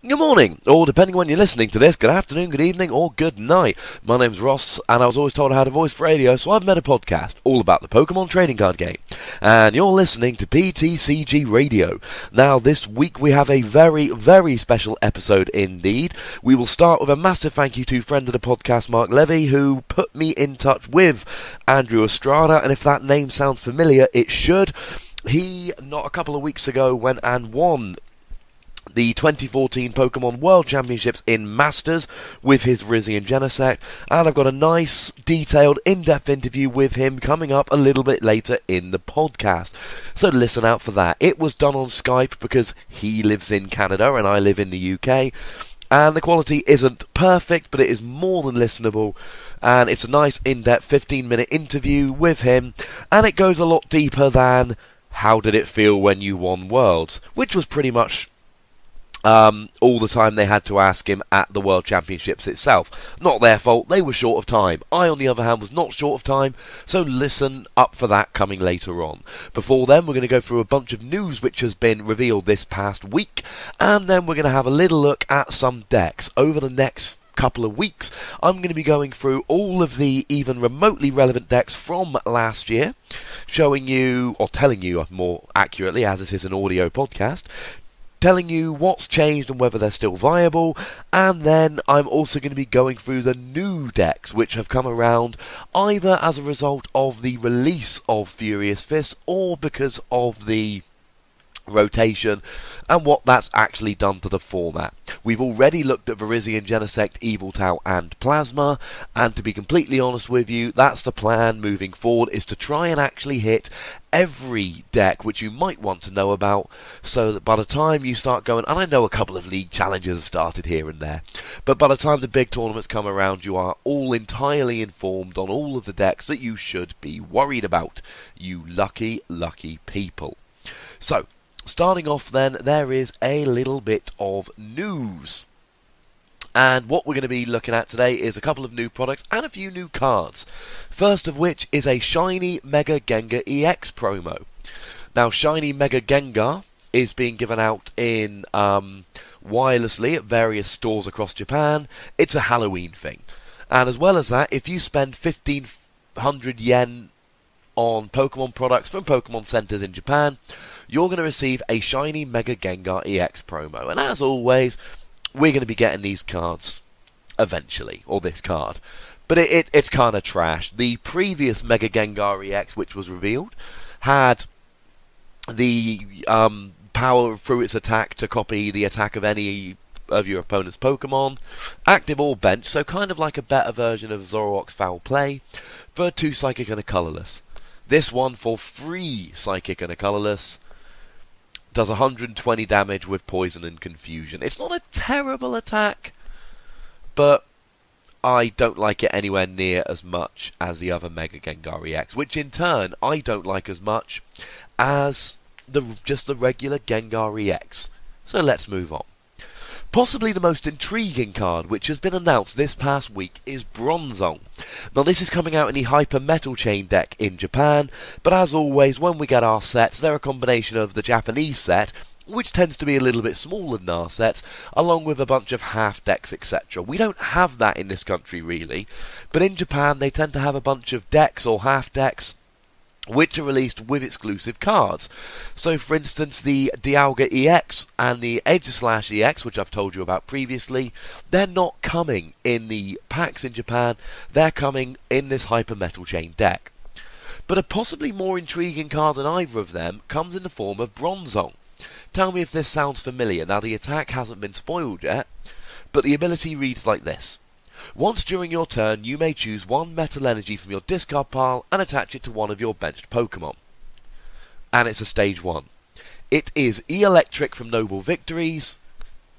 Good morning, or depending when you're listening to this, good afternoon, good evening, or good night. My name's Ross, and I was always told I had a voice for radio, so I've made a podcast all about the Pokémon trading card game. And you're listening to PTCG Radio. Now, this week we have a very, very special episode indeed. We will start with a massive thank you to friend of the podcast, Mark Levy, who put me in touch with Andrew Estrada, and if that name sounds familiar, it should. He, not a couple of weeks ago, went and won the 2014 Pokémon World Championships in Masters with his Virizion Genesect, and I've got a nice, detailed, in-depth interview with him coming up a little bit later in the podcast. So listen out for that. It was done on Skype because he lives in Canada and I live in the UK, and the quality isn't perfect, but it is more than listenable, and it's a nice, in-depth 15-minute interview with him, and it goes a lot deeper than how did it feel when you won Worlds, which was pretty much all the time they had to ask him at the World Championships itself. Not their fault, they were short of time. I, on the other hand, was not short of time, so listen up for that coming later on. Before then, we're going to go through a bunch of news which has been revealed this past week, and then we're going to have a little look at some decks. Over the next couple of weeks, I'm going to be going through all of the even remotely relevant decks from last year, showing you, or telling you more accurately, as this is an audio podcast, telling you what's changed and whether they're still viable, and then I'm also going to be going through the new decks which have come around either as a result of the release of Furious Fist or because of the rotation and what that's actually done to the format. We've already looked at Virizion, Genesect, Eviltau and Plasma, and to be completely honest with you, that's the plan moving forward, is to try and actually hit every deck which you might want to know about, so that by the time you start going, and I know a couple of league challenges have started here and there, but by the time the big tournaments come around, you are all entirely informed on all of the decks that you should be worried about. You lucky, lucky people. So, starting off then, there is a little bit of news. And what we're going to be looking at today is a couple of new products and a few new cards. First of which is a Shiny Mega Gengar EX promo. Now, Shiny Mega Gengar is being given out in wirelessly at various stores across Japan. It's a Halloween thing. And as well as that, if you spend 1,500 yen on Pokemon products from Pokemon centers in Japan, you're going to receive a Shiny Mega Gengar EX promo. And as always, we're going to be getting these cards eventually, or this card. But it's kind of trash. The previous Mega Gengar EX, which was revealed, had the power through its attack to copy the attack of any of your opponent's Pokemon, active or bench, so kind of like a better version of Zoroark's Foul Play, for 2 Psychic and a Colorless. This one, for 3 Psychic and a Colorless, does 120 damage with Poison and Confusion. It's not a terrible attack, but I don't like it anywhere near as much as the other Mega Gengar EX, which in turn I don't like as much as just the regular Gengar EX. So let's move on. Possibly the most intriguing card which has been announced this past week is Bronzong. Now, this is coming out in the Hyper Metal Chain deck in Japan, but as always, when we get our sets, they're a combination of the Japanese set, which tends to be a little bit smaller than our sets, along with a bunch of half decks, etc. We don't have that in this country, really, but in Japan they tend to have a bunch of decks or half decks which are released with exclusive cards. So, for instance, the Dialga EX and the Aegislash EX, which I've told you about previously, they're not coming in the packs in Japan, they're coming in this Hyper Metal Chain deck. But a possibly more intriguing card than either of them comes in the form of Bronzong. Tell me if this sounds familiar. Now, the attack hasn't been spoiled yet, but the ability reads like this. Once during your turn, you may choose 1 Metal Energy from your discard pile and attach it to one of your benched Pokemon. And it's a Stage 1. It is E-Electric from Noble Victories,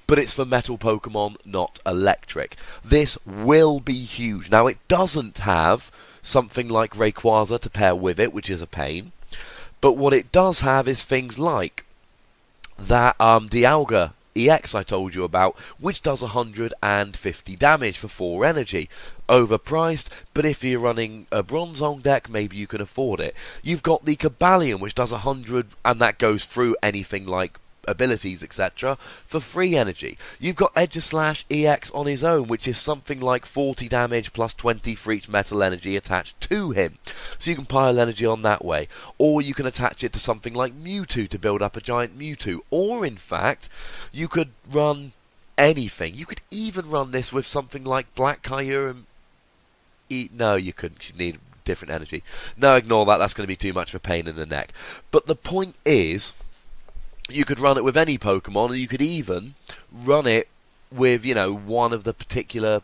but it's for Metal Pokemon, not Electric. This will be huge. Now, it doesn't have something like Rayquaza to pair with it, which is a pain, but what it does have is things like that Dialga EX I told you about, which does 150 damage for 4 energy. Overpriced, but if you're running a Bronzong deck, maybe you can afford it. You've got the Cobalion, which does 100, and that goes through anything like abilities, etc., for free energy. You've got Edgeslash EX on his own, which is something like 40 damage plus 20 for each metal energy attached to him. So you can pile energy on that way. Or you can attach it to something like Mewtwo to build up a giant Mewtwo. Or, in fact, you could run anything. You could even run this with something like Black Kyurem. No, you couldn't. You need different energy. No, ignore that. That's going to be too much of a pain in the neck. But the point is, you could run it with any Pokemon, and you could even run it with, you know, one of the particular...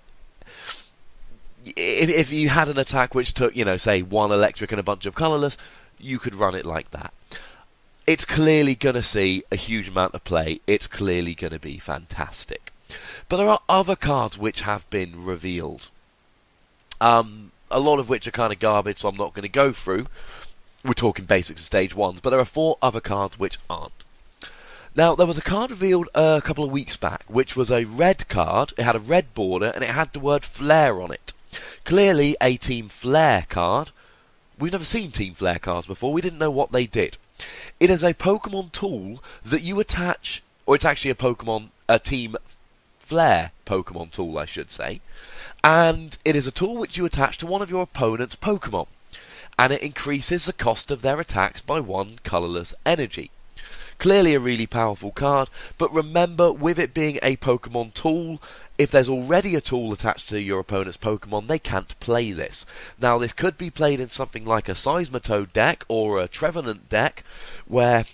If you had an attack which took, you know, say, one electric and a bunch of colourless, you could run it like that. It's clearly going to see a huge amount of play. It's clearly going to be fantastic. But there are other cards which have been revealed. A lot of which are kind of garbage, so I'm not going to go through. We're talking basics of stage 1s, but there are 4 other cards which aren't. Now, there was a card revealed a couple of weeks back, which was a red card. It had a red border, and it had the word Flare on it. Clearly a Team Flare card. We've never seen Team Flare cards before. We didn't know what they did. It is a Pokemon tool that you attach, or it's actually a Team Flare Pokemon tool, I should say. And it is a tool which you attach to one of your opponent's Pokemon. And it increases the cost of their attacks by 1 colourless energy. Clearly a really powerful card, but remember, with it being a Pokemon tool, if there's already a tool attached to your opponent's Pokemon, they can't play this. Now, this could be played in something like a Seismitoad deck or a Trevenant deck, where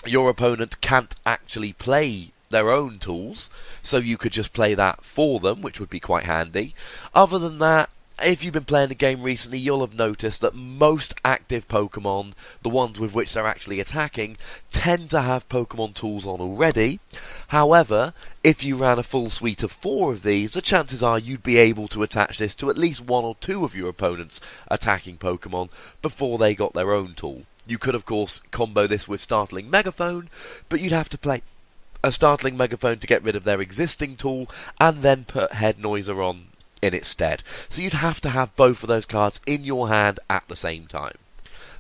your opponent can't actually play their own tools, so you could just play that for them, which would be quite handy. Other than that, if you've been playing the game recently, you'll have noticed that most active Pokemon, the ones with which they're actually attacking, tend to have Pokemon tools on already. However, if you ran a full suite of 4 of these, the chances are you'd be able to attach this to at least 1 or 2 of your opponent's attacking Pokemon before they got their own tool. You could, of course, combo this with Startling Megaphone, but you'd have to play a Startling Megaphone to get rid of their existing tool, and then put Head Noiser on in its stead. So you'd have to have both of those cards in your hand at the same time.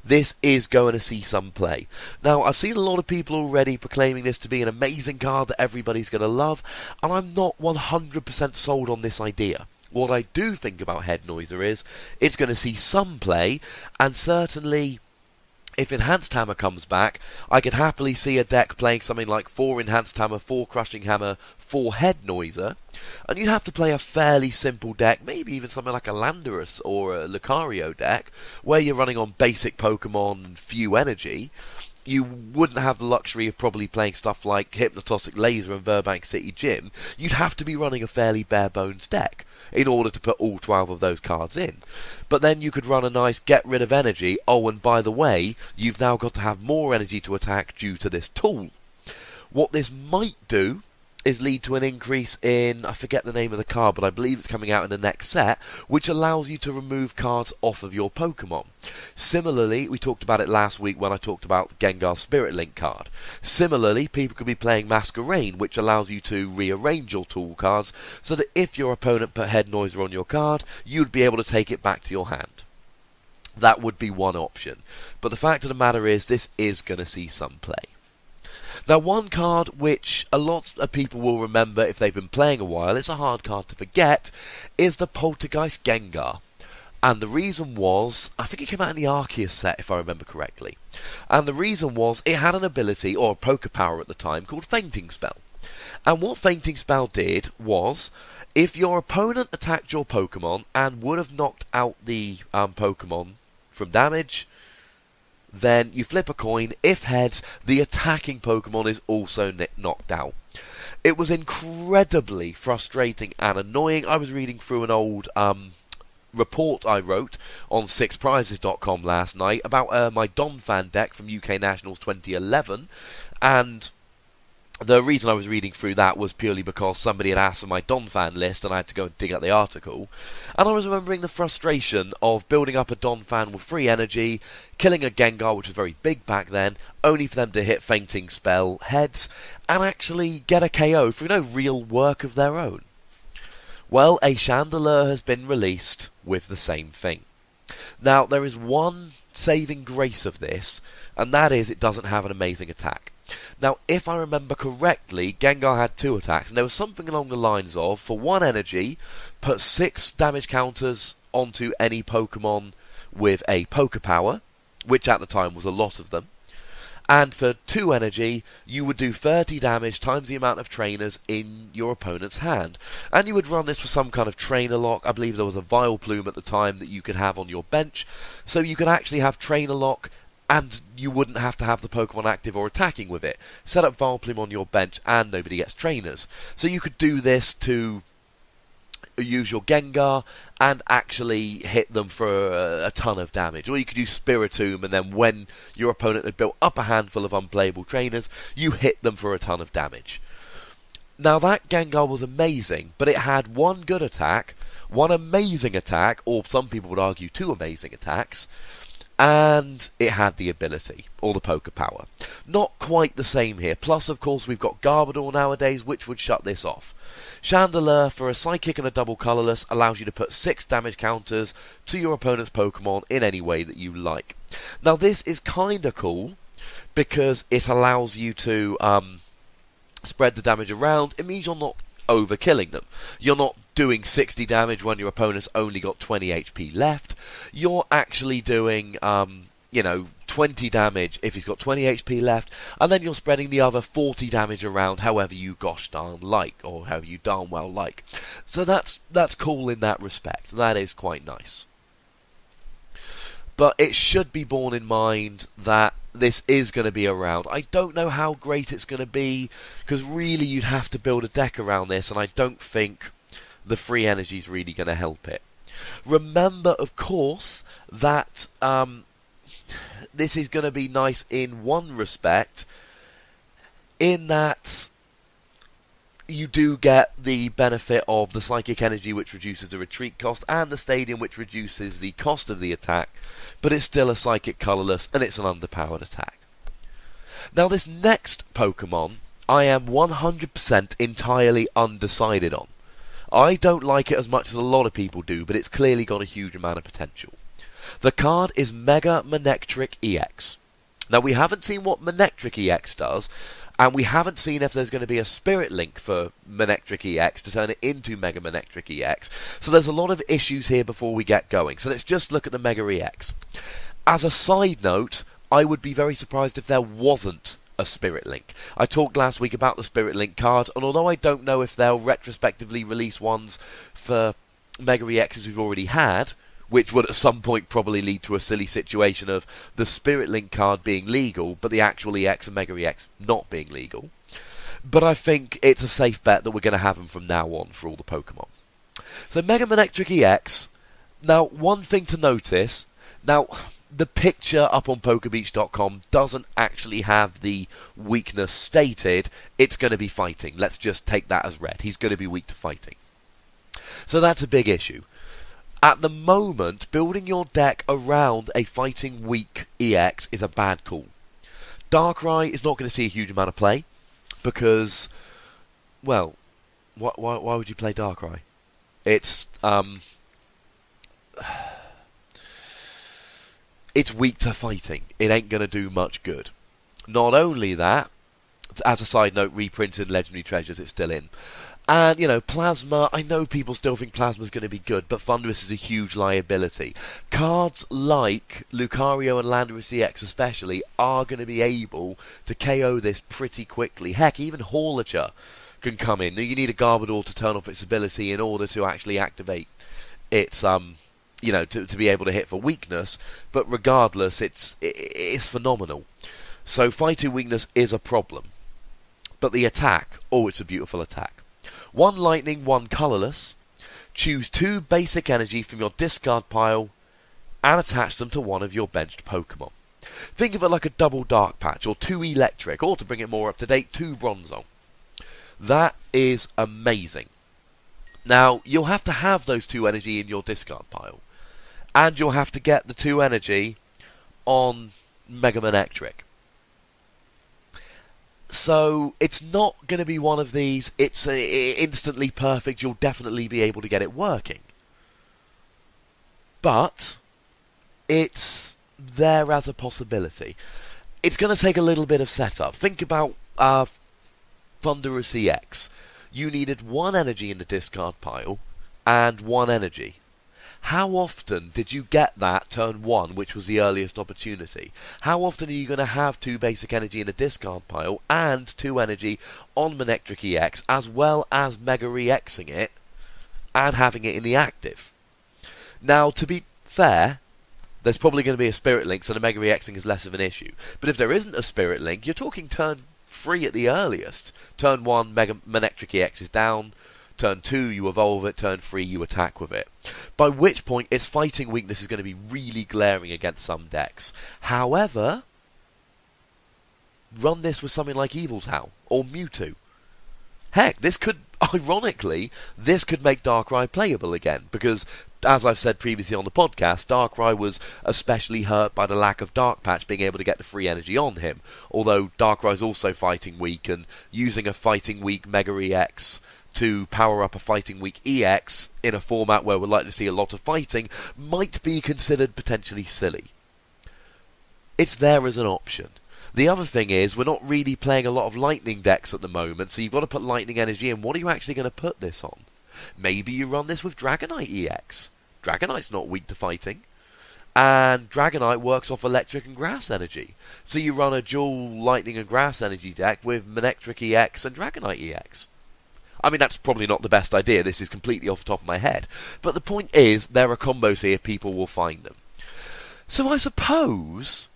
This is going to see some play. Now, I've seen a lot of people already proclaiming this to be an amazing card that everybody's going to love, and I'm not 100% sold on this idea. What I do think about Head Noiser is, it's going to see some play, and certainly, if Enhanced Hammer comes back, I could happily see a deck playing something like 4 Enhanced Hammer, 4 Crushing Hammer, 4 Head Noiser, and you'd have to play a fairly simple deck, maybe even something like a Landorus or a Lucario deck, where you're running on basic Pokemon and few energy. You wouldn't have the luxury of probably playing stuff like Hypnotoxic Laser and Burbank City Gym. You'd have to be running a fairly bare-bones deck in order to put all 12 of those cards in. But then you could run a nice get rid of energy. Oh, and by the way, you've now got to have more energy to attack due to this tool. What this might do is lead to an increase in, I forget the name of the card, but I believe it's coming out in the next set, which allows you to remove cards off of your Pokemon. Similarly, we talked about it last week when I talked about Gengar's Spirit Link card. Similarly, people could be playing Masquerain, which allows you to rearrange your tool cards, so that if your opponent put Head Noiser on your card, you'd be able to take it back to your hand. That would be one option. But the fact of the matter is, this is going to see some play. Now, one card which a lot of people will remember if they've been playing a while, it's a hard card to forget, is the Poltergeist Gengar. And the reason was, I think it came out in the Arceus set if I remember correctly. And the reason was, it had an ability, or a poker power at the time, called Fainting Spell. And what Fainting Spell did was, if your opponent attacked your Pokemon and would have knocked out the Pokemon from damage, then you flip a coin. If heads, the attacking Pokemon is also knocked out. It was incredibly frustrating and annoying. I was reading through an old report I wrote on sixprizes.com last night about my Donphan deck from UK Nationals 2011, and the reason I was reading through that was purely because somebody had asked for my Donphan list and I had to go and dig out the article. And I was remembering the frustration of building up a Donphan with free energy, killing a Gengar, which was very big back then, only for them to hit Fainting Spell heads and actually get a KO through no real work of their own. Well, a Chandelure has been released with the same thing. Now, there is one saving grace of this, and that is it doesn't have an amazing attack. Now, if I remember correctly, Gengar had 2 attacks, and there was something along the lines of, for 1 energy, put 6 damage counters onto any Pokemon with a Poké Power, which at the time was a lot of them. And for 2 energy, you would do 30 damage times the amount of trainers in your opponent's hand. And you would run this with some kind of trainer lock. I believe there was a Vileplume at the time that you could have on your bench. So you could actually have trainer lock, and you wouldn't have to have the Pokemon active or attacking with it. Set up Vileplume on your bench, and nobody gets trainers. So you could do this to use your Gengar and actually hit them for a ton of damage. Or you could use Spiritomb, and then when your opponent had built up a handful of unplayable trainers, you hit them for a ton of damage. Now that Gengar was amazing, but it had 1 good attack, 1 amazing attack, or some people would argue 2 amazing attacks, and it had the ability, or the Poké Power. Not quite the same here. Plus, of course, we've got Garbador nowadays, which would shut this off. Chandelure, for a Psychic and a double colourless, allows you to put 6 damage counters to your opponent's Pokemon in any way that you like. Now, this is kinda cool, because it allows you to spread the damage around. It means you're not overkilling them. You're not doing 60 damage when your opponent's only got 20 HP left. You're actually doing, 20 damage if he's got 20 HP left, and then you're spreading the other 40 damage around however you gosh darn like, or however you darn well like. So that's cool in that respect. That is quite nice. But it should be borne in mind that this is going to be around. I don't know how great it's going to be, because really you'd have to build a deck around this, and I don't think the free energy is really going to help it. Remember, of course, that this is going to be nice in one respect, in that you do get the benefit of the Psychic Energy, which reduces the retreat cost, and the Stadium, which reduces the cost of the attack, but it's still a Psychic colourless, and it's an underpowered attack. Now, this next Pokemon, I am 100% entirely undecided on. I don't like it as much as a lot of people do, but it's clearly got a huge amount of potential. The card is Megamonex EX. Now, we haven't seen what Manectric EX does, and we haven't seen if there's going to be a Spirit Link for Manectric EX to turn it into Megamonex EX. So there's a lot of issues here before we get going. So let's just look at the Mega EX. As a side note, I would be very surprised if there wasn't a Spirit Link. I talked last week about the Spirit Link card, and although I don't know if they'll retrospectively release ones for Mega EXs we've already had, which would at some point probably lead to a silly situation of the Spirit Link card being legal, but the actual EX and Mega EX not being legal. But I think it's a safe bet that we're going to have them from now on for all the Pokemon. So Megamonex EX, now one thing to notice, now the picture up on PokeBeach.com doesn't actually have the weakness stated. It's going to be fighting. Let's just take that as read. He's going to be weak to fighting. So that's a big issue. At the moment, building your deck around a fighting weak EX is a bad call. Darkrai is not going to see a huge amount of play, because, well, why would you play Darkrai? It's weak to fighting. It ain't going to do much good. Not only that, as a side note, reprinted Legendary Treasures, it's still in. And, Plasma, I know people still think Plasma's going to be good, but Thundurus is a huge liability. Cards like Lucario and Landorus EX especially are going to be able to KO this pretty quickly. Heck, even Horlicher can come in. You need a Garbador to turn off its ability in order to actually activate its, to be able to hit for weakness, but regardless, it's phenomenal. So fighting weakness is a problem. But the attack, oh, it's a beautiful attack. 1 lightning, 1 colourless. Choose 2 basic energy from your discard pile and attach them to one of your benched Pokemon. Think of it like a double Dark Patch, or 2 electric, or to bring it more up to date, 2 Bronzong. That is amazing. Now, you'll have to have those 2 energy in your discard pile, and you'll have to get the 2 energy on Megamonex. So, it's not going to be one of these, it's instantly perfect, you'll definitely be able to get it working. But, it's there as a possibility. it's going to take a little bit of setup. Think about Thunderous EX. You needed 1 energy in the discard pile and 1 energy. How often did you get that turn 1, which was the earliest opportunity? How often are you going to have 2 basic energy in the discard pile and 2 energy on Manectric EX, as well as Mega EXing it and having it in the active? Now, to be fair, there's probably going to be a Spirit Link, so the Mega EXing is less of an issue. But if there isn't a Spirit Link, you're talking turn 3 at the earliest. Turn 1, Manectric EX is down. Turn 2, you evolve it. Turn 3, you attack with it. By which point, its fighting weakness is going to be really glaring against some decks. However, run this with something like Yveltal or Mewtwo. Heck, this could, ironically, this could make Darkrai playable again, because, as I've said previously on the podcast, Darkrai was especially hurt by the lack of Dark Patch being able to get the free energy on him, although Darkrai's also fighting weak, and using a fighting weak Mega EX to power up a fighting weak EX in a format where we're likely to see a lot of fighting might be considered potentially silly. It's there as an option. The other thing is, we're not really playing a lot of lightning decks at the moment, so you've got to put lightning energy in. What are you actually going to put this on? Maybe you run this with Dragonite EX. Dragonite's not weak to fighting. And Dragonite works off electric and grass energy. So you run a dual lightning and grass energy deck with Manectric EX and Dragonite EX. I mean, that's probably not the best idea. This is completely off the top of my head. But the point is, there are combos here. People will find them. So I suppose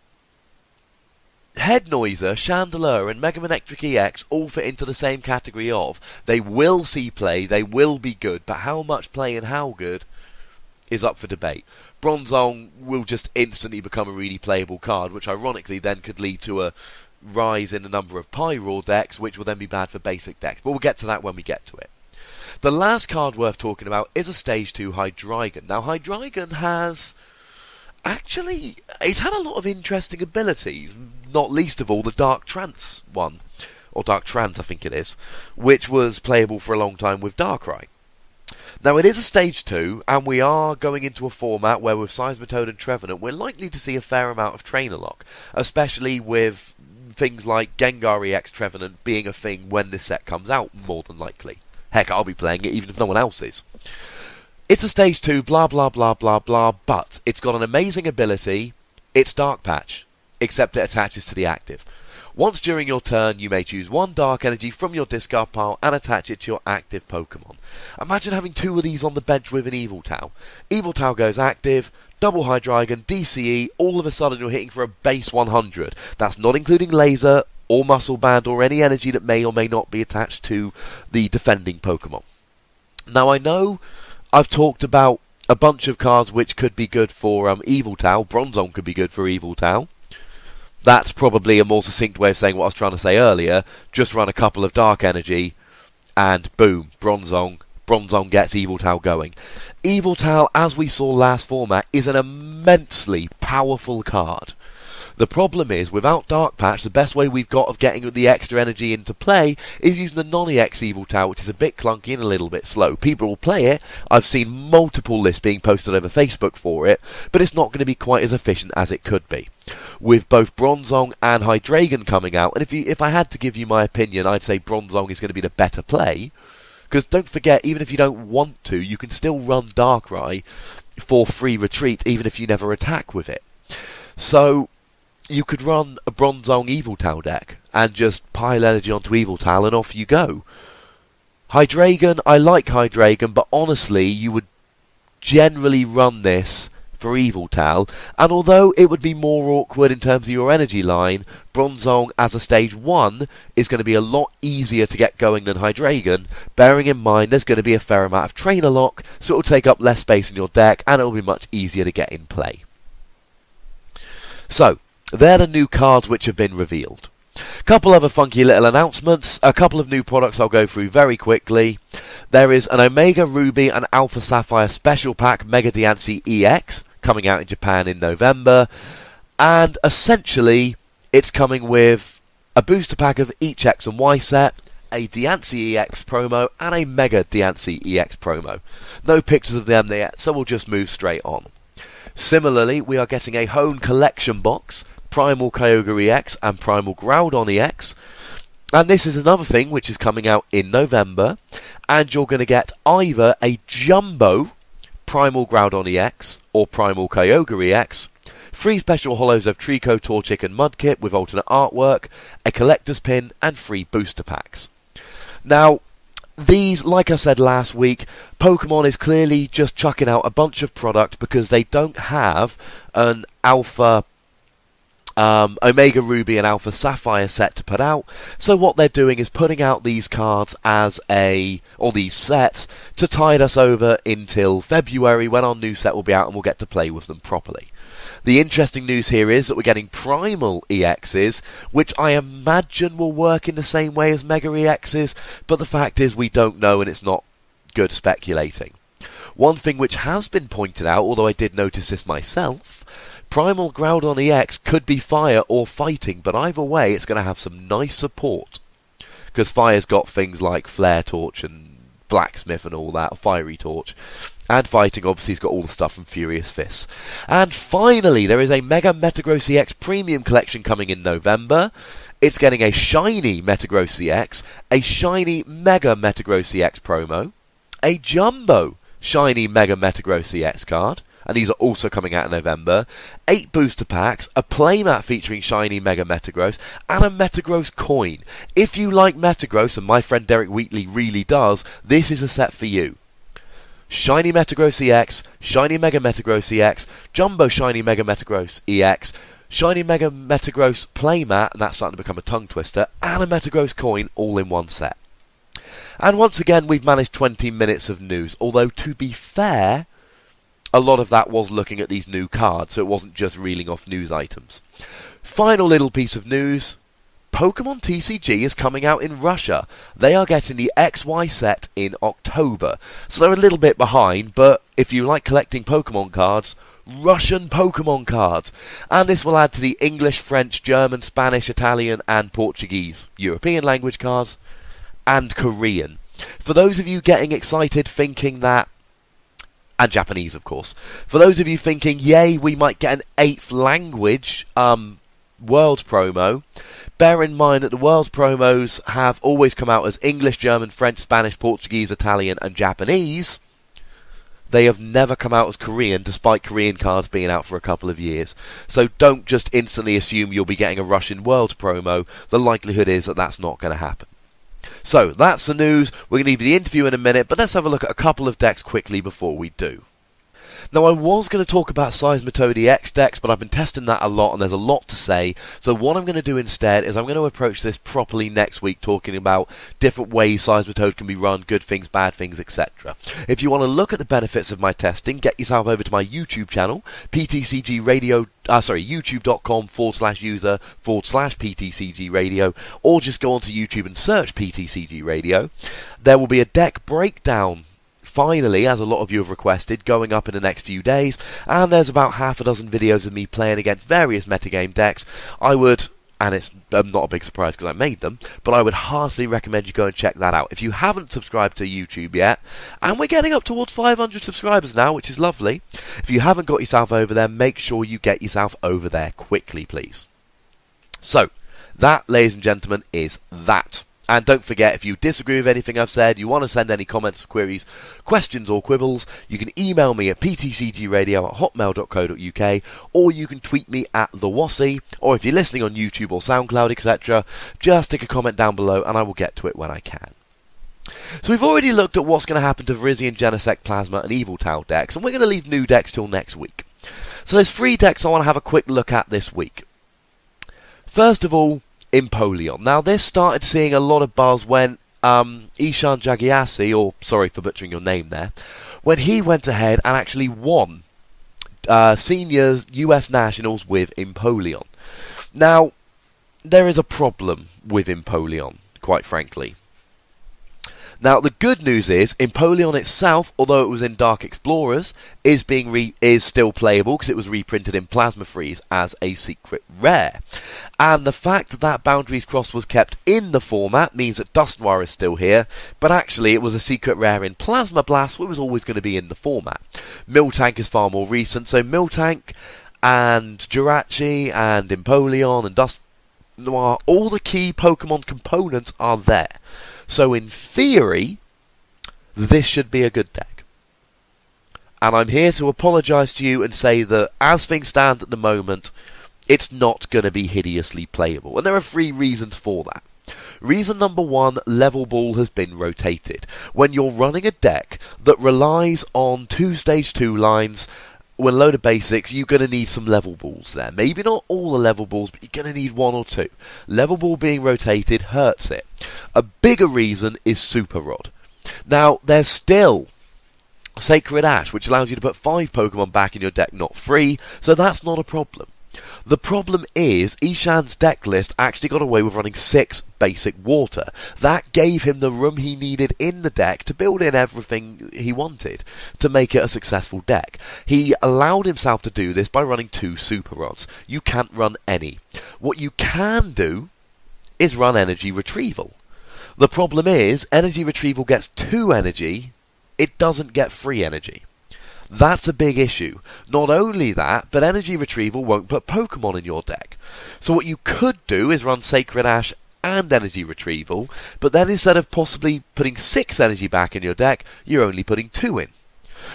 Head Noiser, Chandelure, and Mega Manectric EX all fit into the same category of they will see play, they will be good, but how much play and how good is up for debate. Bronzong will just instantly become a really playable card, which ironically then could lead to a rise in the number of Pyro decks, which will then be bad for basic decks, but we'll get to that when we get to it. The last card worth talking about is a Stage 2 Hydreigon. Now, Hydreigon has actually, it's had a lot of interesting abilities, not least of all the Dark Trance one, or Dark Trance I think it is, which was playable for a long time with Darkrai. Now, it is a Stage 2, and we are going into a format where with Seismitoad and Trevenant, we're likely to see a fair amount of Trainer Lock, especially with things like Gengar EX Trevenant being a thing when this set comes out, more than likely. Heck, I'll be playing it even if no one else is. It's a Stage 2, blah blah blah blah blah, but it's got an amazing ability. It's Dark Patch, except it attaches to the active. Once during your turn, you may choose 1 Dark Energy from your discard pile and attach it to your active Pokemon. Imagine having 2 of these on the bench with an Yveltal. Yveltal goes active, double Hydreigon, DCE, all of a sudden you're hitting for a base 100. That's not including Laser or Muscle Band or any energy that may or may not be attached to the defending Pokemon. Now, I know I've talked about a bunch of cards which could be good for Yveltal. Bronzong could be good for Yveltal. That's probably a more succinct way of saying what I was trying to say earlier. Just run a couple of Dark Energy, and boom, Bronzong gets Yveltal going. Yveltal, as we saw last format, is an immensely powerful card. The problem is, without Dark Patch, the best way we've got of getting the extra energy into play is using the non-EX Yveltal, which is a bit clunky and a little bit slow. People will play it. I've seen multiple lists being posted over Facebook for it, but it's not going to be quite as efficient as it could be. With both Bronzong and Hydreigon coming out, and if I had to give you my opinion, I'd say Bronzong is going to be the better play. Because don't forget, even if you don't want to, you can still run Darkrai for free retreat, even if you never attack with it. So you could run a Bronzong Yveltal deck and just pile energy onto Yveltal and off you go. Hydreigon, I like Hydreigon, but honestly, you would generally run this for Yveltal, and although it would be more awkward in terms of your energy line, Bronzong as a Stage 1 is going to be a lot easier to get going than Hydreigon, bearing in mind there's going to be a fair amount of Trainer Lock, so it will take up less space in your deck, and it will be much easier to get in play. So, they're the new cards which have been revealed. A couple other funky little announcements, a couple of new products I'll go through very quickly. There is an Omega Ruby and Alpha Sapphire Special Pack Mega Diancie EX, coming out in Japan in November, and essentially it's coming with a booster pack of each X and Y set, a Diancie EX promo, and a Mega Diancie EX promo. No pictures of them yet, so we'll just move straight on. Similarly, we are getting a Hone Collection box, Primal Kyogre EX and Primal Groudon EX. And this is another thing which is coming out in November, and you're going to get either a Jumbo Primal Groudon EX or Primal Kyogre EX, 3 special holos of Trico, Torchic and Mudkip with alternate artwork, a collector's pin, and 3 booster packs. Now, these, like I said last week, Pokemon is clearly just chucking out a bunch of product because they don't have an Alpha Omega Ruby and Alpha Sapphire set to put out, so what they're doing is putting out these cards or these sets to tide us over until February when our new set will be out and we'll get to play with them properly. The interesting news here is that we're getting Primal EXs, which I imagine will work in the same way as Mega EXs, but the fact is we don't know and it's not good speculating. One thing which has been pointed out, although I did notice this myself, Primal Groudon EX could be fire or fighting, but either way it's going to have some nice support. Because fire's got things like Flare Torch and Blacksmith and all that, Fiery Torch. And fighting obviously has got all the stuff from Furious Fists. And finally, there is a Mega Metagross EX Premium Collection coming in November. It's getting a shiny Metagross EX, a shiny Mega Metagross EX promo, a Jumbo shiny Mega Metagross EX card, and these are also coming out in November, 8 booster packs, a playmat featuring shiny Mega Metagross, and a Metagross coin. If you like Metagross, and my friend Derek Wheatley really does, this is a set for you. Shiny Metagross EX, shiny Mega Metagross EX, Jumbo shiny Mega Metagross EX, shiny Mega Metagross playmat, and that's starting to become a tongue twister, and a Metagross coin all in one set. And once again, we've managed 20 minutes of news, although to be fair, a lot of that was looking at these new cards, so it wasn't just reeling off news items. Final little piece of news. Pokemon TCG is coming out in Russia. They are getting the XY set in October, so they're a little bit behind, but if you like collecting Pokemon cards, Russian Pokemon cards. And this will add to the English, French, German, Spanish, Italian and Portuguese European language cards, and Korean. For those of you getting excited thinking that, and Japanese of course, for those of you thinking, yay, we might get an 8th language Worlds promo, bear in mind that the Worlds promos have always come out as English, German, French, Spanish, Portuguese, Italian and Japanese. They have never come out as Korean, despite Korean cards being out for a couple of years. So don't just instantly assume you'll be getting a Russian Worlds promo. The likelihood is that that's not going to happen. So, that's the news. We're going to leave the interview in a minute, but let's have a look at a couple of decks quickly before we do. Now, I was going to talk about Seismitoad EX decks, but I've been testing that a lot, and there's a lot to say. So what I'm going to do instead is I'm going to approach this properly next week, talking about different ways Seismitoad can be run, good things, bad things, etc. If you want to look at the benefits of my testing, get yourself over to my YouTube channel, PTCG Radio, youtube.com/user/PTCG Radio, or just go onto YouTube and search PTCG Radio. There will be a deck breakdown, finally, as a lot of you have requested, going up in the next few days, and there's about half a dozen videos of me playing against various metagame decks. I would, and it's not a big surprise because I made them, but I would heartily recommend you go and check that out. If you haven't subscribed to YouTube yet, and we're getting up towards 500 subscribers now, which is lovely, if you haven't got yourself over there, make sure you get yourself over there quickly, please. So, that, ladies and gentlemen, is that. And don't forget, if you disagree with anything I've said, you want to send any comments, queries, questions or quibbles, you can email me at ptcgradio@hotmail.co.uk, or you can tweet me at TheWassy, or if you're listening on YouTube or SoundCloud, etc., just stick a comment down below and I will get to it when I can. So we've already looked at what's going to happen to Virizion, Genesect, Plasma and Yveltal decks, and we're going to leave new decks till next week. So there's 3 decks I want to have a quick look at this week. First of all, Empoleon. Now, this started seeing a lot of buzz when Ishan Jagiasi, or sorry for butchering your name there, when he went ahead and actually won senior US Nationals with Empoleon. Now, there is a problem with Empoleon, quite frankly. Now, the good news is, Empoleon itself, although it was in Dark Explorers, is still playable because it was reprinted in Plasma Freeze as a secret rare. And the fact that Boundaries Cross was kept in the format means that Dust Noir is still here, but actually it was a secret rare in Plasma Blast, so it was always going to be in the format. Miltank is far more recent, so Miltank and Jirachi and Empoleon and Dust Noir, all the key Pokemon components are there. So in theory, this should be a good deck. And I'm here to apologise to you and say that as things stand at the moment, it's not going to be hideously playable. And there are 3 reasons for that. Reason number 1, level ball has been rotated. When you're running a deck that relies on 2 stage 2 lines, with a load of basics, you're going to need some level balls there. Maybe not all the level balls, but you're going to need 1 or 2. Level ball being rotated hurts it. A bigger reason is Super Rod. Now, there's still Sacred Ash, which allows you to put 5 Pokemon back in your deck, not 3, so that's not a problem. The problem is, Ishan's deck list actually got away with running 6 basic water. That gave him the room he needed in the deck to build in everything he wanted to make it a successful deck. He allowed himself to do this by running 2 Super Rods. You can't run any. What you can do is run Energy Retrieval. The problem is, Energy Retrieval gets 2 energy, it doesn't get 3 energy. That's a big issue. Not only that, but Energy Retrieval won't put Pokemon in your deck. So what you could do is run Sacred Ash and Energy Retrieval, but then instead of possibly putting 6 energy back in your deck, you're only putting 2 in.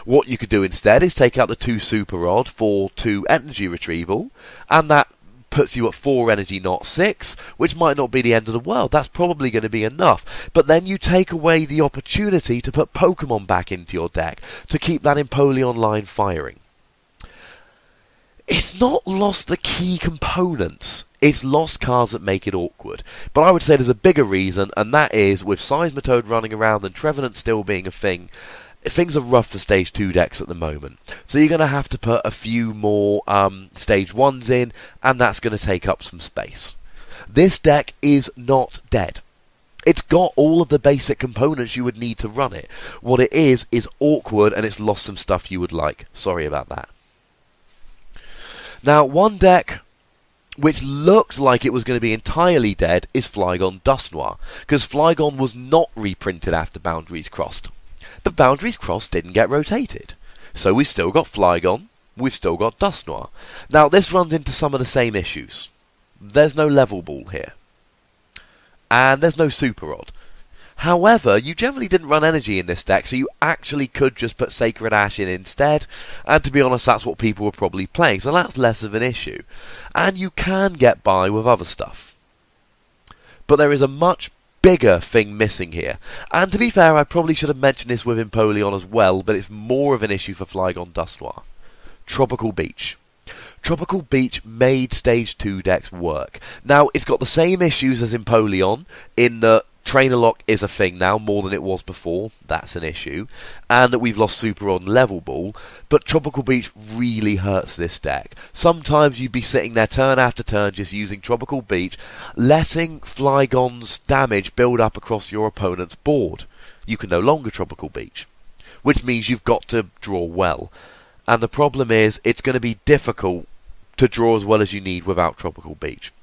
What you could do instead is take out the 2 Super Rod for 2 Energy Retrieval, and that puts you at 4 energy, not 6, which might not be the end of the world. That's probably going to be enough. But then you take away the opportunity to put Pokemon back into your deck to keep that Empoleon line firing. It's not lost the key components. It's lost cards that make it awkward. But I would say there's a bigger reason, and that is with Seismitoad running around and Trevenant still being a thing, things are rough for Stage 2 decks at the moment. So you're going to have to put a few more Stage 1s in, and that's going to take up some space. This deck is not dead. It's got all of the basic components you would need to run it. What it is awkward, and it's lost some stuff you would like. Sorry about that. Now, one deck which looked like it was going to be entirely dead is Flygon Dust Noir, because Flygon was not reprinted after Boundaries Crossed. But Boundaries Crossed didn't get rotated. So we've still got Flygon, we've still got Dust Noir. Now this runs into some of the same issues. There's no level ball here. And there's no Super Rod. However, you generally didn't run energy in this deck, so you actually could just put Sacred Ash in instead. And to be honest, that's what people were probably playing, so that's less of an issue. And you can get by with other stuff. But there is a much bigger thing missing here. And to be fair, I probably should have mentioned this with Empoleon as well, but it's more of an issue for Flygon Dust Noir. Tropical Beach. Tropical Beach made Stage 2 decks work. Now, it's got the same issues as Empoleon, in that Trainer Lock is a thing now, more than it was before. That's an issue. And that we've lost Super Rod and Level Ball. But Tropical Beach really hurts this deck. Sometimes you'd be sitting there turn after turn just using Tropical Beach, letting Flygon's damage build up across your opponent's board. You can no longer Tropical Beach, which means you've got to draw well. And the problem is, it's going to be difficult to draw as well as you need without Tropical Beach.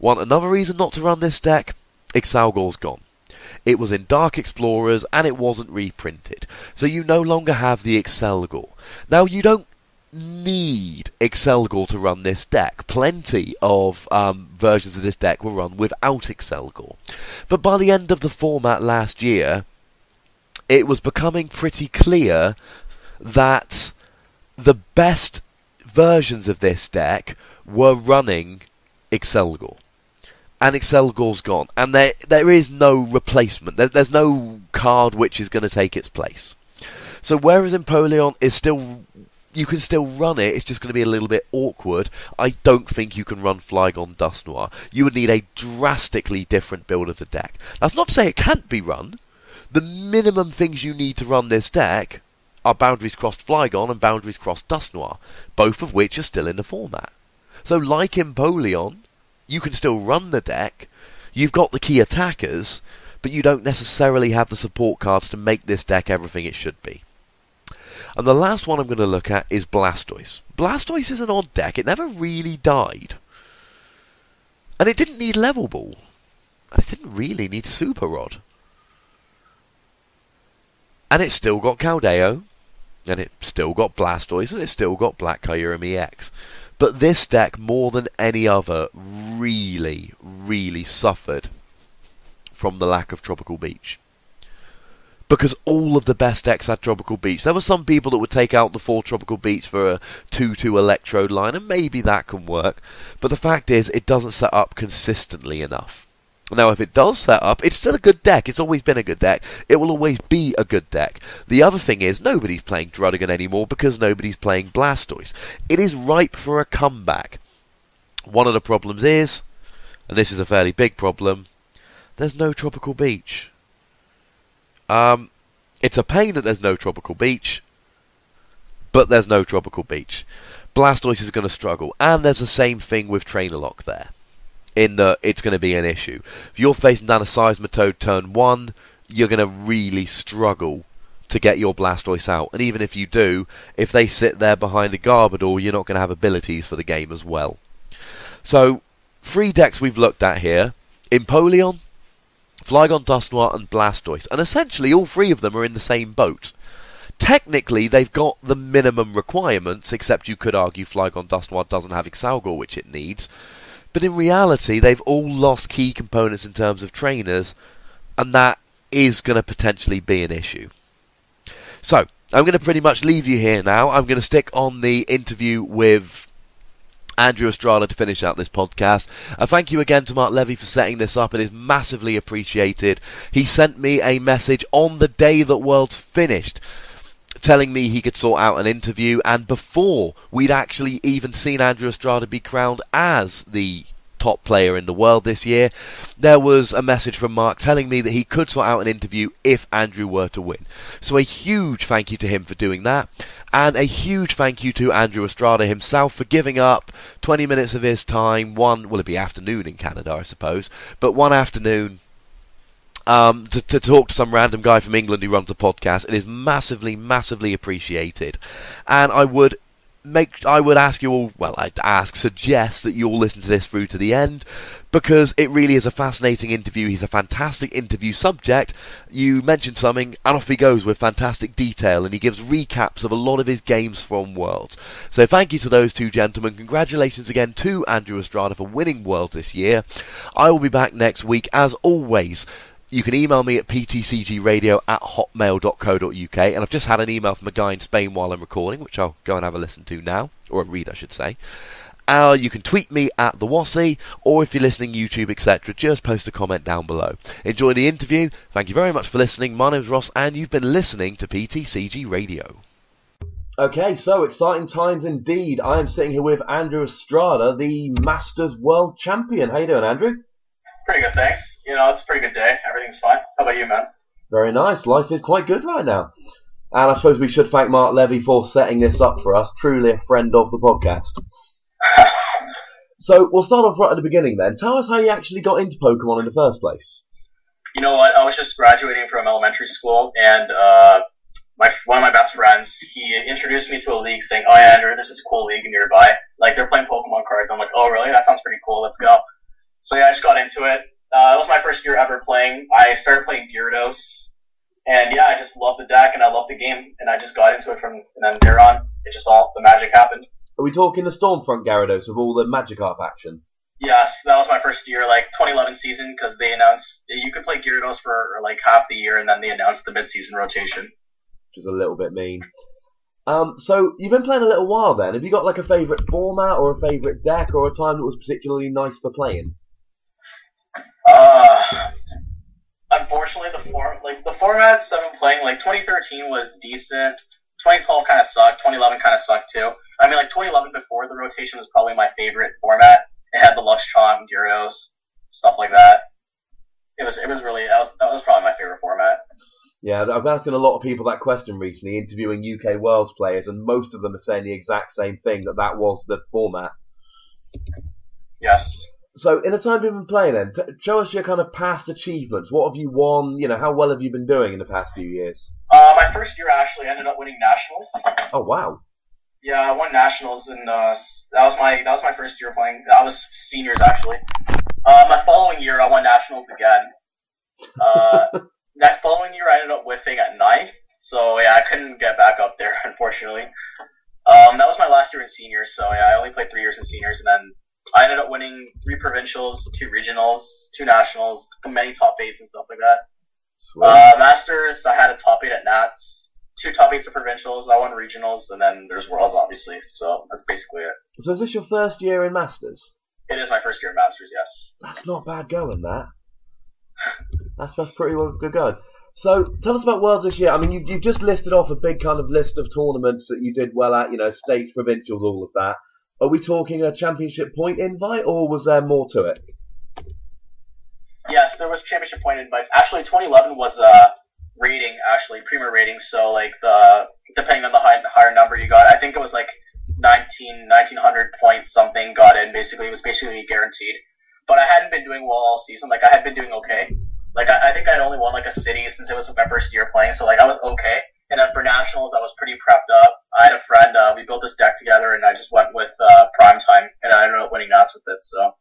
Another reason not to run this deck? Excelgor's gone. It was in Dark Explorers and it wasn't reprinted. So you no longer have the Excelgor. Now you don't need Excelgor to run this deck. Plenty of versions of this deck were run without Excelgor. But by the end of the format last year, it was becoming pretty clear that the best versions of this deck were running Excelgor. And Excelgor's gone. And there is no replacement. There's no card which is going to take its place. So whereas Empoleon is still... You can still run it, it's just going to be a little bit awkward. I don't think you can run Flygon Dust Noir. You would need a drastically different build of the deck. That's not to say it can't be run. The minimum things you need to run this deck are Boundaries Crossed Flygon and Boundaries Crossed Dust Noir, both of which are still in the format. So like Empoleon, you can still run the deck, you've got the key attackers, but you don't necessarily have the support cards to make this deck everything it should be. And the last one I'm going to look at is Blastoise. Blastoise is an odd deck, it never really died. And it didn't need Level Ball. And it didn't really need Super Rod. And it still got Caldeo, and it still got Blastoise, and it still got Black Kyurem EX. But this deck, more than any other, really, really suffered from the lack of Tropical Beach. Because all of the best decks had Tropical Beach. There were some people that would take out the 4 Tropical Beach for a 2-2 Electrode line, and maybe that can work. But the fact is, it doesn't set up consistently enough. Now, if it does set up, it's still a good deck. It's always been a good deck. It will always be a good deck. The other thing is, nobody's playing Druddigan anymore because nobody's playing Blastoise. It is ripe for a comeback. One of the problems is, and this is a fairly big problem, there's no Tropical Beach. It's a pain that there's no Tropical Beach, but there's no Tropical Beach. Blastoise is going to struggle, and there's the same thing with Trainer Lock there, in that it's going to be an issue. If you're facing down a Seismitoad turn 1, you're going to really struggle to get your Blastoise out, and even if you do, if they sit there behind the Garbador, you're not going to have abilities for the game as well. So, 3 decks we've looked at here: Empoleon, Flygon Dusknoir and Blastoise, and essentially all 3 of them are in the same boat. Technically, they've got the minimum requirements, except you could argue Flygon Dusknoir doesn't have Excelgor, which it needs, but in reality, they've all lost key components in terms of trainers, and that is going to potentially be an issue. So, I'm going to pretty much leave you here now. I'm going to stick on the interview with Andrew Estrada to finish out this podcast. Thank you again to Mark Levy for setting this up. It is massively appreciated. He sent me a message on the day that Worlds finished, telling me he could sort out an interview, and before we'd actually even seen Andrew Estrada be crowned as the top player in the world this year, there was a message from Mark telling me that he could sort out an interview if Andrew were to win. So a huge thank you to him for doing that, and a huge thank you to Andrew Estrada himself for giving up 20 minutes of his time, it'd be afternoon in Canada I suppose, but one afternoon to talk to some random guy from England who runs a podcast. It is massively, massively appreciated, and I would ask you all, suggest that you all listen to this through to the end, because it really is a fascinating interview. He's a fantastic interview subject. You mentioned something, and off he goes with fantastic detail, and he gives recaps of a lot of his games from Worlds. So thank you to those 2 gentlemen. Congratulations again to Andrew Estrada for winning Worlds this year. I will be back next week, as always. You can email me at ptcgradio@hotmail.co.uk, and I've just had an email from a guy in Spain while I'm recording, which I'll go and have a listen to now, or a read I should say. You can tweet me at the Wassy, or if you're listening YouTube, etc., just post a comment down below. Enjoy the interview. Thank you very much for listening. My name's Ross, and you've been listening to PTCG Radio. Okay, so exciting times indeed. I am sitting here with Andrew Estrada, the Masters World Champion. How you doing, Andrew? Pretty good, thanks. It's a pretty good day. Everything's fine. How about you, man? Very nice. Life is quite good right now. And I suppose we should thank Mark Levy for setting this up for us. Truly a friend of the podcast. So we'll start off right at the beginning then. Tell us how you actually got into Pokemon in the first place. You know what? I was just graduating from elementary school, and one of my best friends, he introduced me to a league saying, "Oh, yeah, Andrew, this is a cool league nearby. Like, they're playing Pokemon cards." I'm like, "Oh, really? That sounds pretty cool. Let's go." So yeah, I just got into it. It was my first year ever playing. I started playing Gyarados, and yeah, I just loved the deck and I loved the game, and I just got into it and then there on, it just all, the magic happened. Are we talking the Stormfront Gyarados with all the Magikarp action? Yes, that was my first year, 2011 season, because they announced you could play Gyarados for half the year, and then they announced the mid-season rotation. Which is a little bit mean. So you've been playing a little while then. Have you got a favourite format or a favourite deck or a time that was particularly nice for playing? Unfortunately, the formats I've been playing, 2013 was decent. 2012 kind of sucked. 2011 kind of sucked too. 2011 before the rotation was probably my favorite format. It had the Luxchomp, Gyarados, stuff like that. That was probably my favorite format. Yeah, I've been asking a lot of people that question recently, interviewing UK Worlds players, and most of them are saying the exact same thing, that was the format. Yes. So, in the time you've been playing then, show us your kind of past achievements. What have you won? How well have you been doing in the past few years? My first year I actually ended up winning Nationals. Oh, wow. Yeah, I won Nationals, and that was my first year playing. That was seniors, actually. My following year I won Nationals again. That following year I ended up whiffing at 9th, so yeah, I couldn't get back up there, unfortunately. That was my last year in seniors, so yeah, I only played 3 years in seniors, and then I ended up winning 3 provincials, 2 regionals, 2 nationals, many top 8s and stuff like that. Masters, I had a top 8 at Nats, 2 top 8s at provincials, I won regionals, and then there's Worlds, obviously, so that's basically it. So is this your first year in Masters? It is my first year in Masters, yes. That's not bad going, that. That's pretty well good going. So, tell us about Worlds this year. I mean, you've just listed off a big kind of list of tournaments that you did well at, states, provincials, all of that. Are we talking a championship point invite, or was there more to it? Yes, there was championship point invites. Actually, 2011 was rating, Premier rating, so, depending on the higher number you got, I think it was, 1900 points something got in, basically. It was basically guaranteed. But I hadn't been doing well all season. I had been doing okay. I think I'd only won, a city since it was my first year playing, so, I was okay. And then for nationals, I was pretty prepped up. I had a friend, we built this deck together, and I just went with Prime Time, and I ended up winning Nats with it, so...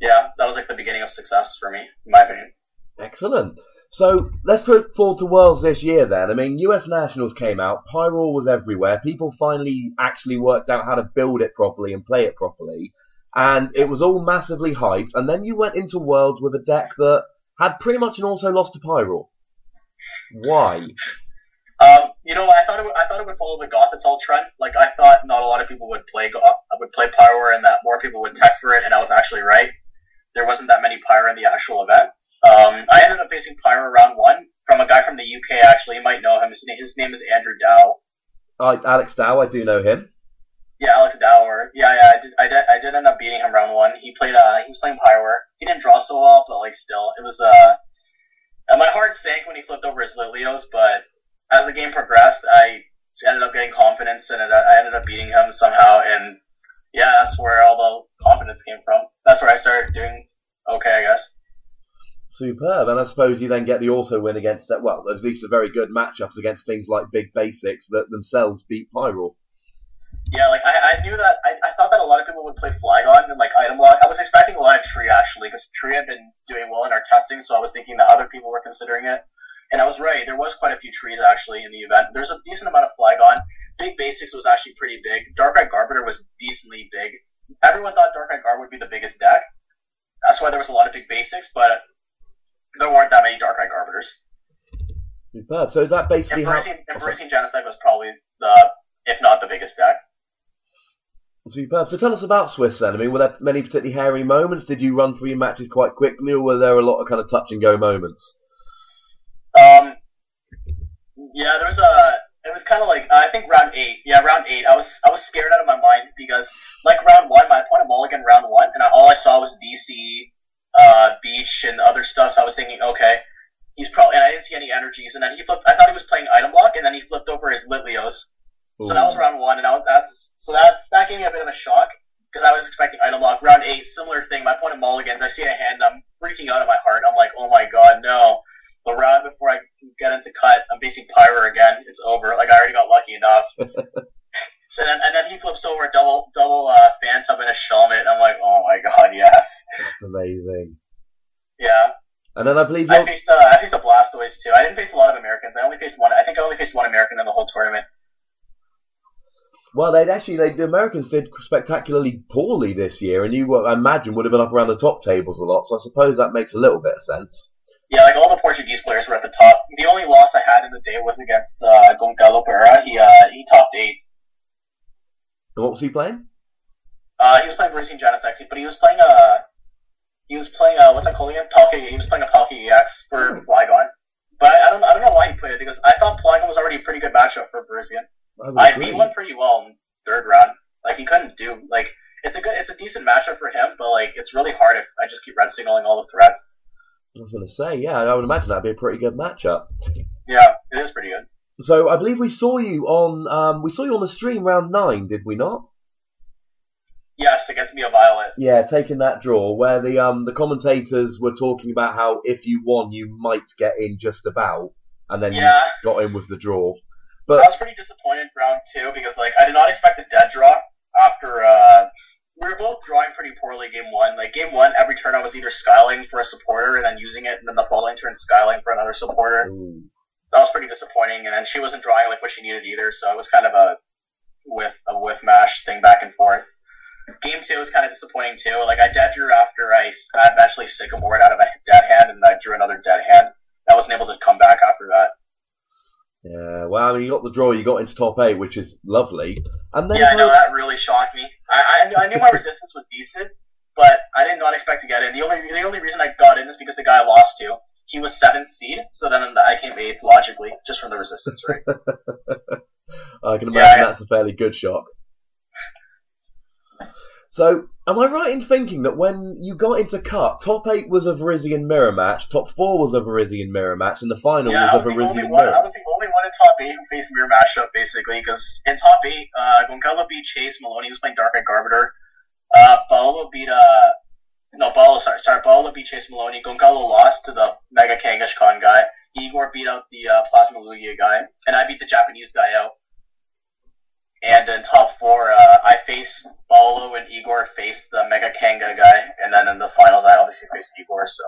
Yeah, that was, the beginning of success for me, in my opinion. Excellent. So, let's put forward to Worlds this year, then. I mean, US Nationals came out, Pyro was everywhere, people finally actually worked out how to build it properly and play it properly, and it was all massively hyped, and then you went into Worlds with a deck that had pretty much an auto loss to Pyro. Why? I thought it would follow the Gothitol trend. I thought not a lot of people would play Pyro, and that more people would tech for it, and I was actually right. There wasn't that many Pyro in the actual event. I ended up facing Pyro round 1 from a guy from the UK, actually. You might know him. His name is Andrew Dow. Alex Dow, I do know him. Yeah, Alex Dow. I did end up beating him round 1. He was playing Pyro. He didn't draw so well, but still, it was my heart sank when he flipped over his Lilios, but as the game progressed, I ended up getting confidence, and I ended up beating him somehow, and yeah, that's where all the confidence came from. That's where I started doing okay, I guess. Superb, and I suppose you then get the auto win against, at least a very good matchups against things like Big Basics that themselves beat Pyro. Yeah, I knew that, I thought that a lot of people would play Flygon and Item Lock. I was expecting a lot of Tree, actually, because Tree had been doing well in our testing, so I was thinking that other people were considering it. And I was right, there was quite a few trees actually in the event. There's a decent amount of Flygon. Big Basics was actually pretty big. Dark-Eye Garbador was decently big. Everyone thought Dark-Eye Garb would be the biggest deck. That's why there was a lot of Big Basics, but there weren't that many Dark-Eye Garbadors. Superb. So is that basically Embracing Janus deck was probably if not the biggest deck. Superb. So tell us about Swiss then. I mean, were there many particularly hairy moments? Did you run through your matches quite quickly, or were there a lot of kind of touch-and-go moments? Yeah, it was kind of I think round 8. Yeah, round 8. I was scared out of my mind because, round 1, my opponent mulliganed round 1, and all I saw was DC, Beach, and other stuff, so I was thinking, okay, he's probably, and I didn't see any energies, and then he flipped, I thought he was playing Item Lock, and then he flipped over his Litlios. So that was round 1, and that gave me a bit of a shock, because I was expecting Item Lock. Round 8, similar thing, my opponent mulligans, I see a hand, I'm freaking out of my heart, I'm like, oh my god, no. The round before I can get into cut, I'm facing Pyro again. It's over. I already got lucky enough. And then he flips over a double fan sub and a Shelmet. I'm like, oh my god, yes. That's amazing. Yeah. And then I believe I faced a Blastoise too. I didn't face a lot of Americans. I think I only faced one American in the whole tournament. Well, the Americans did spectacularly poorly this year, and you, I imagine, would have been up around the top tables a lot. So I suppose that makes a little bit of sense. Yeah, all the Portuguese players were at the top. The only loss I had in the day was against Gonçalo Pereira. He topped 8. And what was he playing? He was playing Bruising Genesect, but he was playing what's that called again? Palkia. He was playing a Palkia EX for Flygon. But I don't know why he played it, because I thought Flygon was already a pretty good matchup for Bruisian. I beat one pretty well in 3rd round. He couldn't do it's a decent matchup for him, but it's really hard if I just keep red signaling all the threats. I was going to say, yeah, I would imagine that'd be a pretty good matchup. Yeah, it is pretty good. So I believe we saw you on the stream round 9, did we not? Yes, against Mia Violet. Yeah, taking that draw where the commentators were talking about how if you won, you might get in just about, and then you got in with the draw. But I was pretty disappointed round 2 because I did not expect a dead draw after. We were both drawing pretty poorly game 1. Game 1, every turn I was either skyling for a supporter and then using it, and then the following turn skyling for another supporter. Ooh. That was pretty disappointing, and then she wasn't drawing what she needed either, so it was kind of a with a whiff mash thing back and forth. Game 2 was kind of disappointing too. Like I dead drew after I eventually sycamored out of a dead hand, and I drew another dead hand. I wasn't able to come back after that. Yeah, well, I mean, you got the draw, you got into top 8, which is lovely. And then yeah, I know, that really shocked me. I knew my resistance was decent, but I did not expect to get in. The only reason I got in is because the guy I lost to, he was 7th seed, so then I came 8th logically, just from the resistance rate. I can imagine that's a fairly good shock. So, am I right in thinking that when you got into Cup, top 8 was a Virizion mirror match, top 4 was a Virizion mirror match, and the final was a Virizion mirror? I was the only one in top 8 who faced mirror matchup, basically, because in top 8, Goncalo beat Chase Maloney, who was playing Dark-Eyed Garbador. Paolo beat Chase Maloney. Goncalo lost to the Mega Kangaskhan guy. Igor beat out the Plasma Lugia guy, and I beat the Japanese guy out. And in top 4, I faced Paolo and Igor faced the Mega Kanga guy, and then in the finals, I obviously faced Igor. So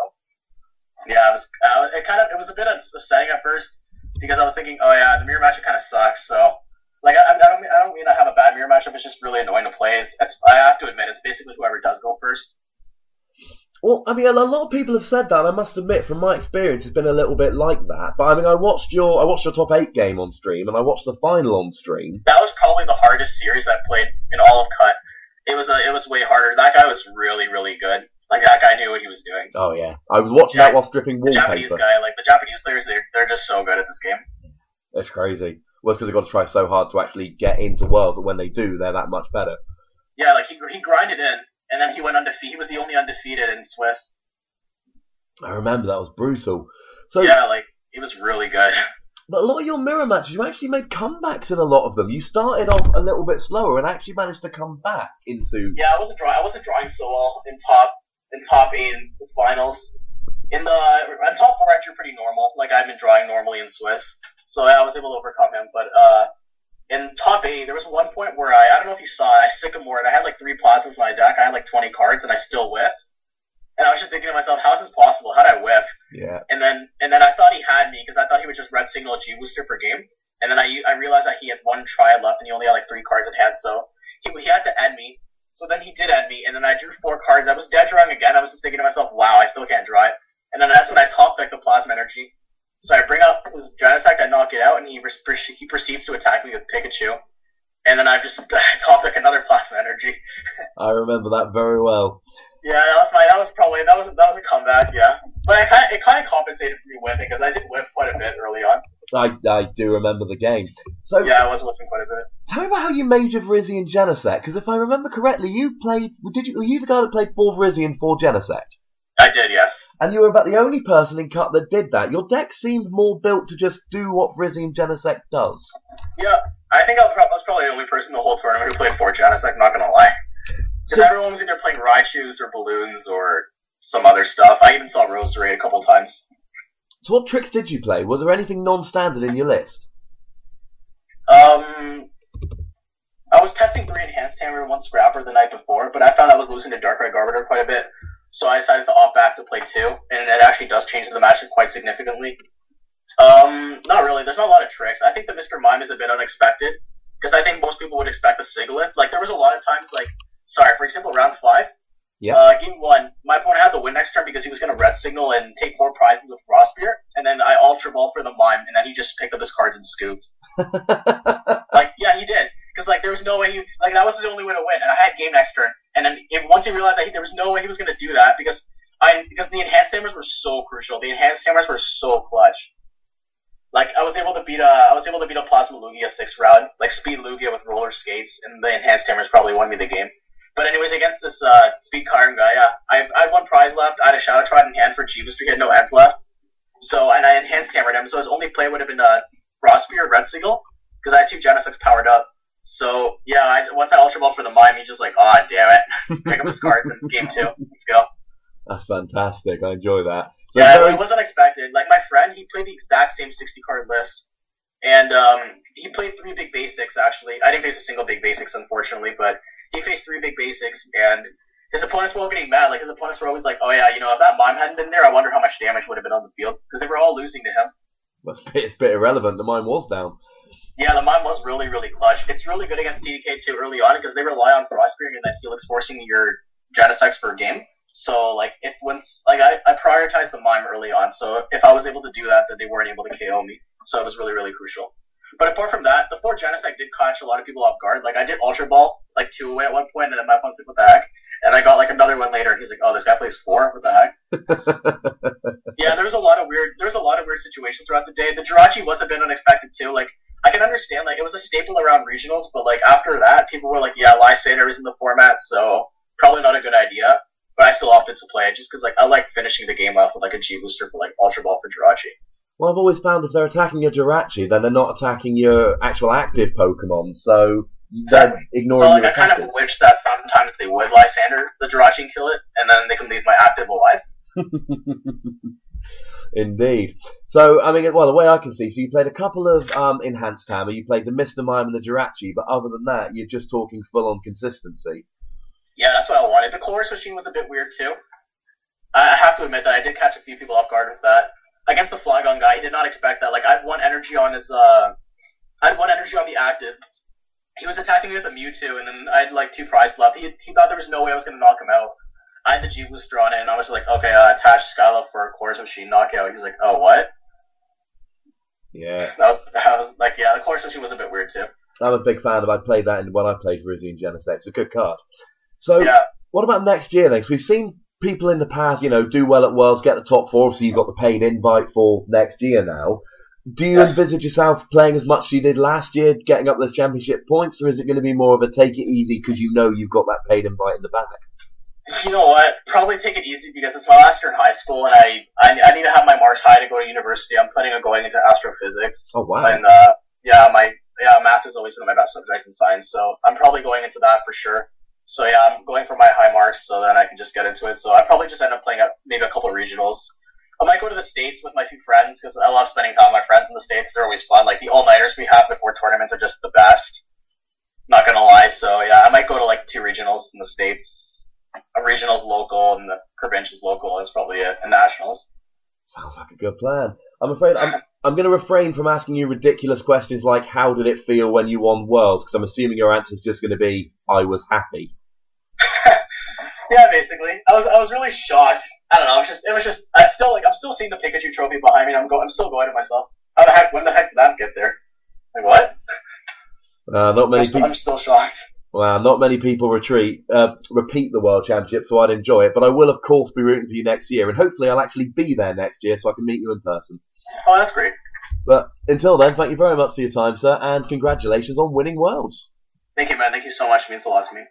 yeah, it was a bit upsetting at first because I was thinking, oh yeah, the mirror matchup kind of sucks. So like I don't mean I have a bad mirror matchup. It's just really annoying to play. I have to admit, it's basically whoever does go first. Well, I mean, a lot of people have said that, and I must admit, from my experience, it's been a little bit like that. But I mean, I watched your top 8 game on stream, and I watched the final on stream. That was probably the hardest series I've played in all of Cut. It was way harder. That guy was really, really good. Like, that guy knew what he was doing. Oh yeah, I was watching that while stripping wallpaper. The Japanese guy, like the Japanese players, they're just so good at this game. It's crazy. Well, it's because they've got to try so hard to actually get into Worlds, that when they do, they're that much better. Yeah, like he grinded in. And then he went undefeated. He was the only undefeated in Swiss. I remember that was brutal. So yeah, like it was really good. But a lot of your mirror matches, you actually made comebacks in a lot of them. You started off a little bit slower and actually managed to come back into. Yeah, I wasn't drawing so well in top 8 in the finals. In top 4, I drew pretty normal. Like I've been drawing normally in Swiss, so I was able to overcome him. But in top 8, there was one point where I don't know if you saw it, I sycamored. I had like 3 plasmas in my deck. I had like 20 cards, and I still whiffed. And I was just thinking to myself, how is this possible? How did I whiff? Yeah. And then I thought he had me because I thought he would just red signal a G booster per game. And then I realized that he had 1 triad left, and he only had like 3 cards in hand, so he had to end me. So then he did end me, and then I drew 4 cards. I was dead drawing again. I was just thinking to myself, wow, I still can't draw it. And then that's when I top deck the plasma energy. So I bring up his Genesect, I knock it out, and he proceeds to attack me with Pikachu. And then I just top deck another plasma energy. I remember that very well. Yeah, that was a comeback, yeah. But it kind of compensated for me whiffing, because I did whiff quite a bit early on. I do remember the game. So yeah, I was whiffing quite a bit. Tell me about how you made your Virizion Genesect, because if I remember correctly, were you the guy that played 4 Virizion, 4 Genesect? I did, yes. And you were about the only person in Cut that did that. Your deck seemed more built to just do what Virizion Genesect does. Yeah, I think I was probably the only person in the whole tournament who played 4 Genesect, not gonna lie. Because everyone was either playing Raichus or Balloons or some other stuff. I even saw Roserade a couple times. So what tricks did you play? Was there anything non-standard in your list? I was testing 3 Enhanced Hammer and 1 Scrapper the night before, but I found I was losing to Dark-Eyed Garbador quite a bit. So I decided to opt back to play 2, and it actually does change the matchup quite significantly. Not really. There's not a lot of tricks. I think the Mr. Mime is a bit unexpected, because I think most people would expect a Sigalith. Like, there was a lot of times, for example, round 5, game 1, my opponent had the win next turn because he was going to red signal and take 4 prizes with Frost Spear, and then I Ultra Ball for the Mime, and then he just picked up his cards and scooped. Yeah, he did. Because, there was no way that was his only way to win, and I had game next turn, and then once he realized that there was no way he was going to do that, because the Enhanced Hammers were so crucial. The Enhanced Hammers were so clutch. I was able to beat a Plasma Lugia 6th round, Speed Lugia with roller skates, and the Enhanced Hammers probably won me the game. But anyways, against this Speed Karn guy, I had 1 prize left. I had a Shadow Trot in hand for G-Booster. He had no ends left. So, and I Enhanced Hammered him, so his only play would have been Frost Spear or Red Signal, because I had 2 Genesects powered up. So, yeah, once I Ultra Ball for the Mime, he's just like, oh, damn it. Pick up his cards in game 2. Let's go. That's fantastic. I enjoy that. So yeah, it was unexpected. My friend, he played the exact same 60-card list. And he played 3 big basics, actually. I didn't face a single big basics, unfortunately, but he faced 3 big basics, and his opponents were all getting mad. His opponents were always like, oh yeah, if that Mime hadn't been there, I wonder how much damage would have been on the field, because they were all losing to him. It's a bit irrelevant. The Mime was down. Yeah, the mime was really, really clutch. It's really good against TDK too early on because they rely on Frostbeard and then Helix forcing your Genesects for a game. So like if once like I prioritized the mime early on, so if I was able to do that, then they weren't able to KO me. So it was really, really crucial. But apart from that, the 4 Genesect did catch a lot of people off guard. Like I did Ultra Ball like 2 away at one point, and then my opponent's like, "What the heck?" And I got like another one later, and he's like, "Oh, this guy plays 4. What the heck?" Yeah, there's a lot of weird situations throughout the day. The Jirachi was a bit unexpected too. Like I can understand, like it was a staple around regionals, but like after that, people were like, "Yeah, Lysander is in the format, so probably not a good idea." But I still opted to play it just because like I like finishing the game off with like a G booster for like Ultra Ball for Jirachi. Well, I've always found if they're attacking your Jirachi, then they're not attacking your actual active Pokemon, so they're ignoring so, like, your I kind of wish that sometimes they would Lysander the Jirachi and kill it, and then they can leave my active alive. Indeed. So, I mean, well, the way I can see, so you played a couple of enhanced Hammer, you played the Mr. Mime and the Jirachi, but other than that, you're just talking full-on consistency. Yeah, that's what I wanted. The Chorus Machine was a bit weird, too. I have to admit that I did catch a few people off guard with that. Against the Flygon guy, he did not expect that. Like, I had 1 energy on his, I had 1 energy on the active. He was attacking me with a Mewtwo, and then I had, like, 2 prizes left. He thought there was no way I was going to knock him out. I had the G-Booster on it, and I was like, okay, attach Skyla for a Chorus Machine knockout. He's like, oh, what? Yeah. I was like, yeah, the Chorus Machine was a bit weird, too. I'm a big fan of, I played that when I played Rizzy and Genesect. It's a good card. So, yeah. What about next year, then? 'Cause we've seen people in the past, you know, do well at Worlds, get the top 4, so you've got the paid invite for next year now. Do you envisage yourself playing as much as you did last year, getting up those championship points, or is it going to be more of a take it easy because you know you've got that paid invite in the back? You know what? Probably take it easy because it's my last year in high school, and I need to have my marks high to go to university. I'm planning on going into astrophysics. Oh wow! And math has always been my best subject in science, so I'm probably going into that for sure. So yeah, I'm going for my high marks, so then I can just get into it. So I probably just end up playing maybe a couple of regionals. I might go to the States with my few friends because I love spending time with my friends in the States. They're always fun. Like the all-nighters we have before tournaments are just the best. Not gonna lie. So yeah, I might go to like 2 regionals in the States. A regionals local and the provincials local. That's probably it. And nationals. Sounds like a good plan. I'm afraid I'm going to refrain from asking you ridiculous questions like how did it feel when you won Worlds, because I'm assuming your answer is just going to be I was happy. Yeah, basically. I was really shocked. I don't know. I'm still seeing the Pikachu trophy behind me. I'm still going to myself. When the heck did that get there? Like what? Not many people. I'm still shocked. Well, not many people repeat the World Championship, so I'd enjoy it. But I will, of course, be rooting for you next year, and hopefully I'll actually be there next year so I can meet you in person. Oh, that's great. But until then, thank you very much for your time, sir, and congratulations on winning Worlds. Thank you, man. Thank you so much. It means a lot to me.